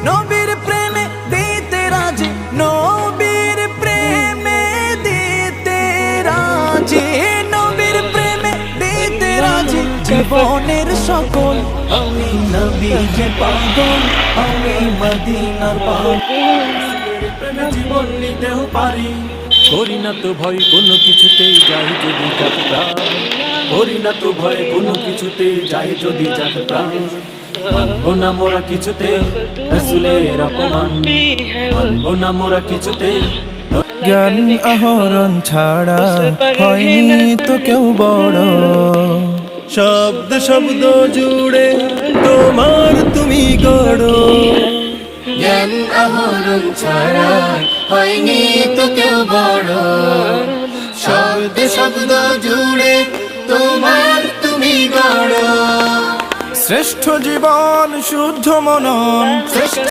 নবীর প্রেমে দিতে রাজি, নবীর প্রেমে দিতে রাজি, নবীর প্রেমে দিতে রাজি। জীবনের সকল আমি নবীর পাগল, আমি মদিনার পাগল, প্রেমে জীবন নিতেও পারি। করি না তো ভয় কোনো কিছুতেই, যাই যদি যাত্রা, করি না তো ভয় কোনো কিছুতেই, যাই যদি যাত্রা। মানবো না মোরা কিছুতে রাসূলের অপমান, মানবো না মোরা কিছুতে। জ্ঞান আহরণ ছাড়া হয়নি তো কেউ বড়, শব্দ শব্দ জুড়ে তোমার তুমি গড়ো। জ্ঞান আহরণ ছাড়া হয়নি তো কেউ বড়, শব্দ শব্দ জুড়ে তোমার তুমি গড়। শ্রেষ্ঠ জীবন শুদ্ধ মনন, শ্রেষ্ঠ